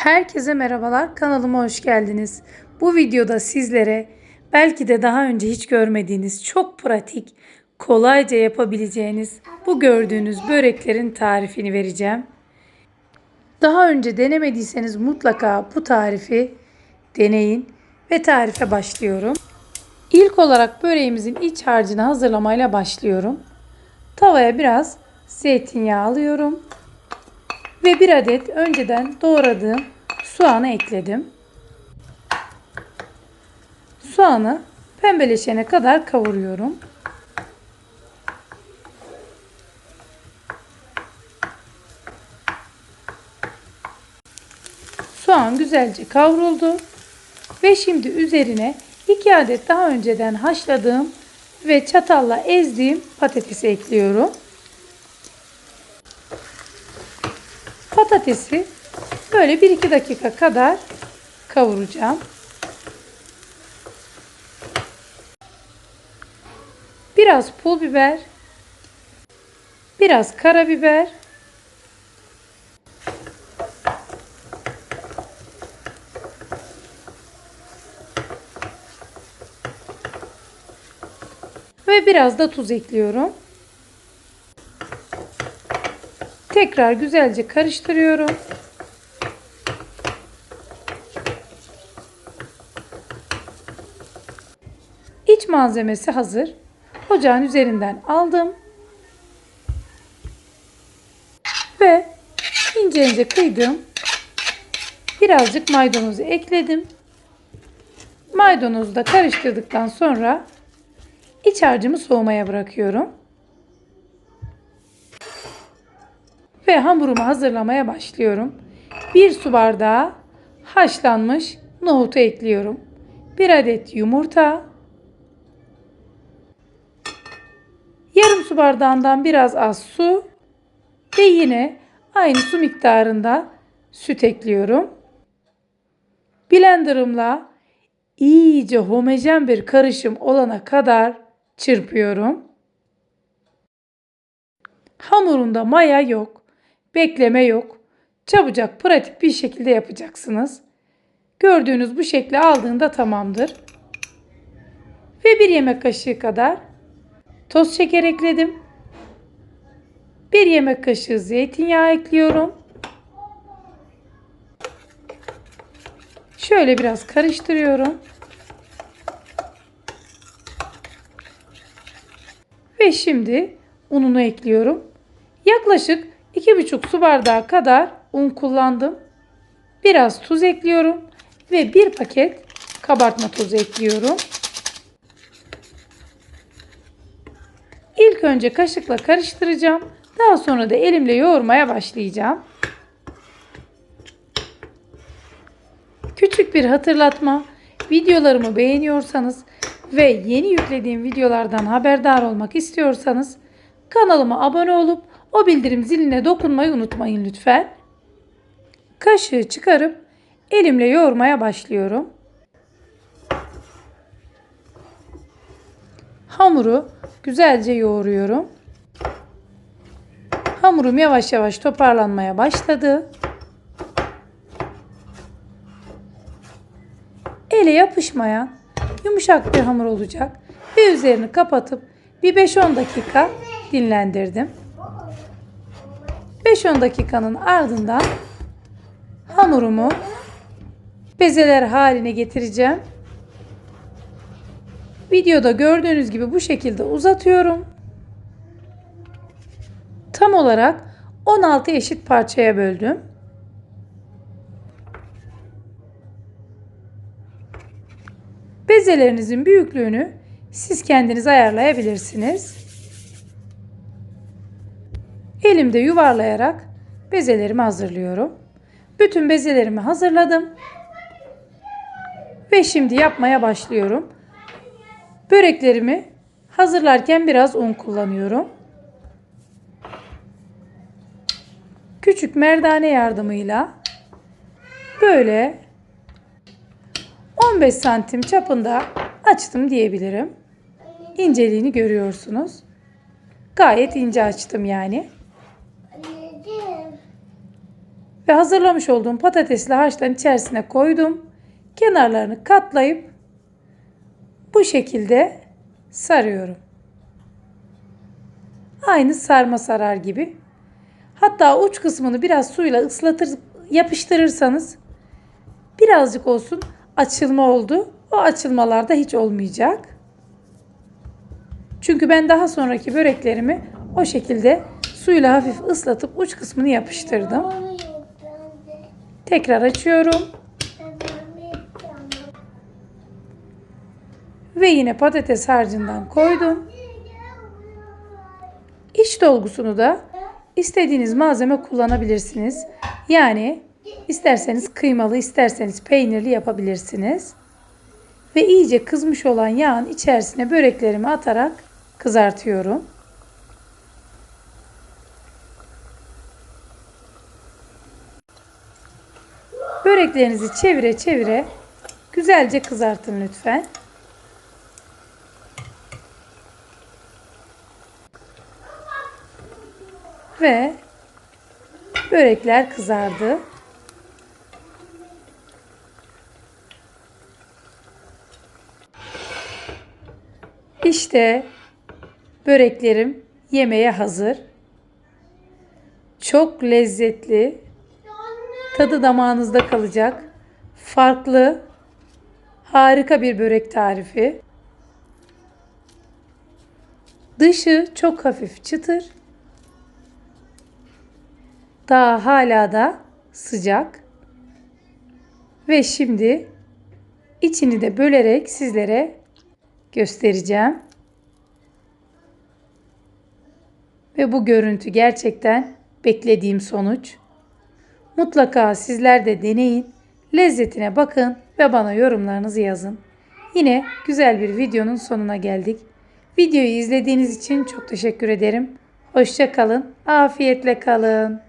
Herkese merhabalar, kanalıma hoş geldiniz. Bu videoda sizlere belki de daha önce hiç görmediğiniz, çok pratik, kolayca yapabileceğiniz bu gördüğünüz böreklerin tarifini vereceğim. Daha önce denemediyseniz mutlaka bu tarifi deneyin ve tarife başlıyorum. İlk olarak böreğimizin iç harcını hazırlamayla başlıyorum. Tavaya biraz zeytinyağı alıyorum ve bir adet önceden doğradığım soğanı ekledim. Soğanı pembeleşene kadar kavuruyorum. Soğan güzelce kavruldu. Ve şimdi üzerine 2 adet daha önceden haşladığım ve çatalla ezdiğim patatesi ekliyorum. Patatesi böyle 1-2 dakika kadar kavuracağım. Biraz pul biber, biraz karabiber, ve biraz da tuz ekliyorum. Tekrar güzelce karıştırıyorum. İç malzemesi hazır. Ocağın üzerinden aldım. Ve ince ince kıydım. Birazcık maydanozu ekledim. Maydanozu da karıştırdıktan sonra iç harcımı soğumaya bırakıyorum. Ve hamurumu hazırlamaya başlıyorum. 1 su bardağı haşlanmış nohutu ekliyorum. 1 adet yumurta, yarım su bardağından biraz az su ve yine aynı su miktarında süt ekliyorum. Blenderımla iyice homojen bir karışım olana kadar çırpıyorum. Hamurunda maya yok, bekleme yok. Çabucak, pratik bir şekilde yapacaksınız. Gördüğünüz bu şekli aldığında tamamdır. Ve 1 yemek kaşığı kadar toz şeker ekledim. 1 yemek kaşığı zeytinyağı ekliyorum. Şöyle biraz karıştırıyorum. Ve şimdi ununu ekliyorum. Yaklaşık 2,5 su bardağı kadar un kullandım. Biraz tuz ekliyorum ve 1 paket kabartma tozu ekliyorum. İlk önce kaşıkla karıştıracağım. Daha sonra da elimle yoğurmaya başlayacağım. Küçük bir hatırlatma. Videolarımı beğeniyorsanız ve yeni yüklediğim videolardan haberdar olmak istiyorsanız kanalıma abone olup o bildirim ziline dokunmayı unutmayın lütfen. Kaşığı çıkarıp elimle yoğurmaya başlıyorum. Hamuru güzelce yoğuruyorum. Hamurum yavaş yavaş toparlanmaya başladı. Ele yapışmayan yumuşak bir hamur olacak ve üzerini kapatıp bir 5-10 dakika dinlendirdim. 5-10 dakikanın ardından hamurumu bezeler haline getireceğim. Videoda gördüğünüz gibi bu şekilde uzatıyorum. Tam olarak 16 eşit parçaya böldüm. Bezelerinizin büyüklüğünü siz kendiniz ayarlayabilirsiniz. Elimde yuvarlayarak bezelerimi hazırlıyorum. Bütün bezelerimi hazırladım. Ve şimdi yapmaya başlıyorum. Böreklerimi hazırlarken biraz un kullanıyorum. Küçük merdane yardımıyla böyle 15 santim çapında açtım diyebilirim. İnceliğini görüyorsunuz. Gayet ince açtım yani. Ve hazırlamış olduğum patatesli harçtan içerisine koydum. Kenarlarını katlayıp bu şekilde sarıyorum. Aynı sarma sarar gibi. Hatta uç kısmını biraz suyla ıslatır, yapıştırırsanız birazcık olsun açılma oldu. O açılmalar da hiç olmayacak. Çünkü ben daha sonraki böreklerimi o şekilde suyla hafif ıslatıp uç kısmını yapıştırdım. Tekrar açıyorum. Ve yine patates harcından koydum. İç dolgusunu da istediğiniz malzeme kullanabilirsiniz. Yani isterseniz kıymalı, isterseniz peynirli yapabilirsiniz. Ve iyice kızmış olan yağın içerisine böreklerimi atarak kızartıyorum. Böreklerinizi çevire çevire güzelce kızartın lütfen. Ve börekler kızardı. İşte böreklerim yemeğe hazır. Çok lezzetli. Tadı damağınızda kalacak. Farklı, harika bir börek tarifi. Dışı çok hafif çıtır. Daha hala da sıcak. Ve şimdi içini de bölerek sizlere göstereceğim. Ve bu görüntü gerçekten beklediğim sonuç. Mutlaka sizler de deneyin, lezzetine bakın ve bana yorumlarınızı yazın. Yine güzel bir videonun sonuna geldik. Videoyu izlediğiniz için çok teşekkür ederim. Hoşça kalın, afiyetle kalın.